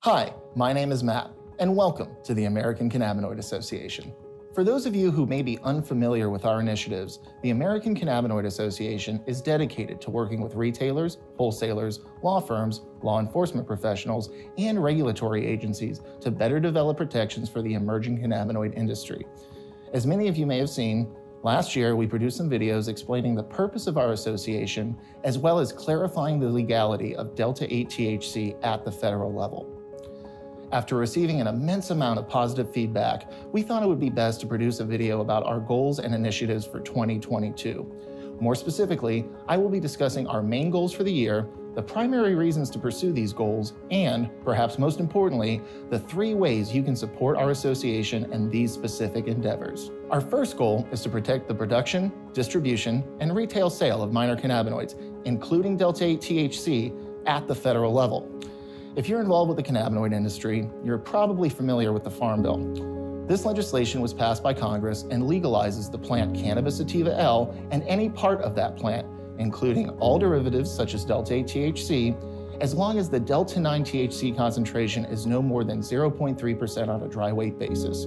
Hi, my name is Matt, and welcome to the American Cannabinoid Association. For those of you who may be unfamiliar with our initiatives, the American Cannabinoid Association is dedicated to working with retailers, wholesalers, law firms, law enforcement professionals, and regulatory agencies to better develop protections for the emerging cannabinoid industry. As many of you may have seen, last year we produced some videos explaining the purpose of our association, as well as clarifying the legality of Delta-8 THC at the federal level. After receiving an immense amount of positive feedback, we thought it would be best to produce a video about our goals and initiatives for 2022. More specifically, I will be discussing our main goals for the year, the primary reasons to pursue these goals, and, perhaps most importantly, the 3 ways you can support our association and these specific endeavors. Our first goal is to protect the production, distribution, and retail sale of minor cannabinoids, including Delta-8 THC, at the federal level. If you're involved with the cannabinoid industry, you're probably familiar with the Farm Bill. This legislation was passed by Congress and legalizes the plant cannabis sativa L and any part of that plant, including all derivatives such as Delta-8 THC, as long as the Delta-9 THC concentration is no more than 0.3% on a dry weight basis.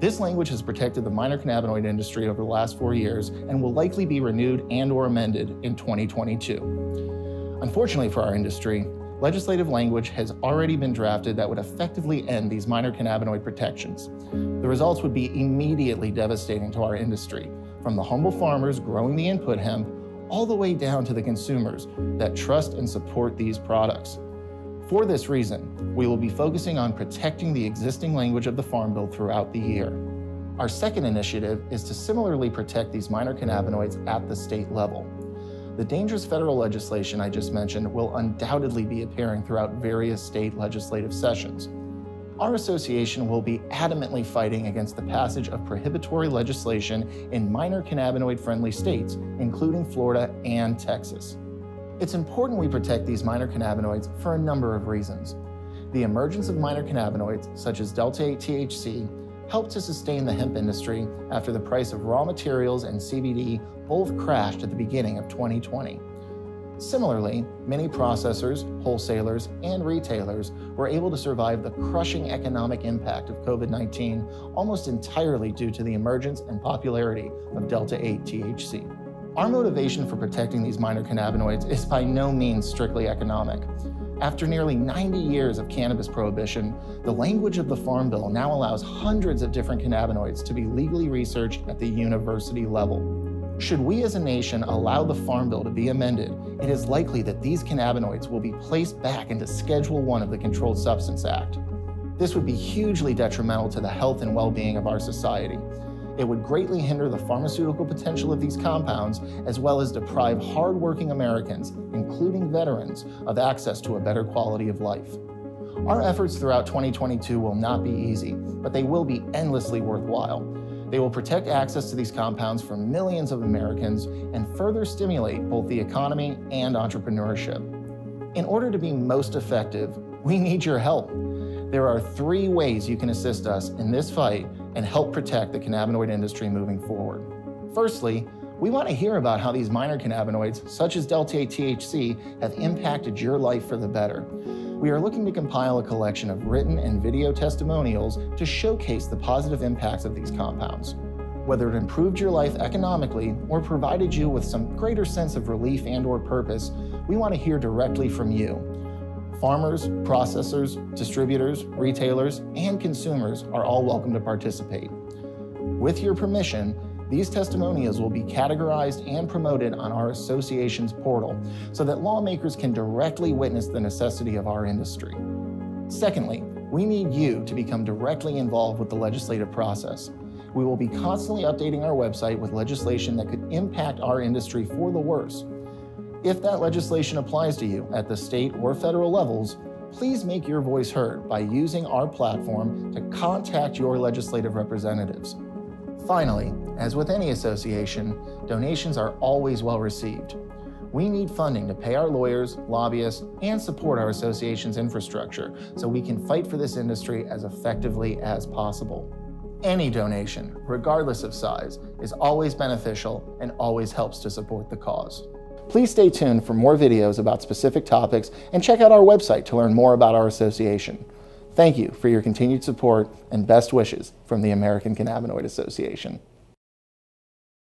This language has protected the minor cannabinoid industry over the last 4 years and will likely be renewed and/or amended in 2022. Unfortunately for our industry, legislative language has already been drafted that would effectively end these minor cannabinoid protections. The results would be immediately devastating to our industry, from the humble farmers growing the input hemp all the way down to the consumers that trust and support these products. For this reason, we will be focusing on protecting the existing language of the Farm Bill throughout the year. Our second initiative is to similarly protect these minor cannabinoids at the state level. The dangerous federal legislation I just mentioned will undoubtedly be appearing throughout various state legislative sessions. Our association will be adamantly fighting against the passage of prohibitory legislation in minor cannabinoid-friendly states, including Florida and Texas. It's important we protect these minor cannabinoids for a number of reasons. The emergence of minor cannabinoids, such as Delta-8 THC, helped to sustain the hemp industry after the price of raw materials and CBD both crashed at the beginning of 2020. Similarly, many processors, wholesalers, and retailers were able to survive the crushing economic impact of COVID-19 almost entirely due to the emergence and popularity of Delta-8 THC. Our motivation for protecting these minor cannabinoids is by no means strictly economic. After nearly 90 years of cannabis prohibition, the language of the Farm Bill now allows hundreds of different cannabinoids to be legally researched at the university level. Should we as a nation allow the Farm Bill to be amended, it is likely that these cannabinoids will be placed back into Schedule I of the Controlled Substance Act. This would be hugely detrimental to the health and well-being of our society. It would greatly hinder the pharmaceutical potential of these compounds, as well as deprive hard-working Americans, including veterans, of access to a better quality of life. Our efforts throughout 2022 will not be easy, but they will be endlessly worthwhile. They will protect access to these compounds for millions of Americans and further stimulate both the economy and entrepreneurship. In order to be most effective, we need your help. There are 3 ways you can assist us in this fight and help protect the cannabinoid industry moving forward. Firstly, we want to hear about how these minor cannabinoids, such as Delta-8 THC, have impacted your life for the better. We are looking to compile a collection of written and video testimonials to showcase the positive impacts of these compounds. Whether it improved your life economically or provided you with some greater sense of relief and/or purpose, we want to hear directly from you. Farmers, processors, distributors, retailers, and consumers are all welcome to participate. With your permission, these testimonials will be categorized and promoted on our association's portal so that lawmakers can directly witness the necessity of our industry. Secondly, we need you to become directly involved with the legislative process. We will be constantly updating our website with legislation that could impact our industry for the worse. If that legislation applies to you at the state or federal levels, please make your voice heard by using our platform to contact your legislative representatives. Finally, as with any association, donations are always well received. We need funding to pay our lawyers, lobbyists, and support our association's infrastructure so we can fight for this industry as effectively as possible. Any donation, regardless of size, is always beneficial and always helps to support the cause. Please stay tuned for more videos about specific topics and check out our website to learn more about our association. Thank you for your continued support and best wishes from the American Cannabinoid Association.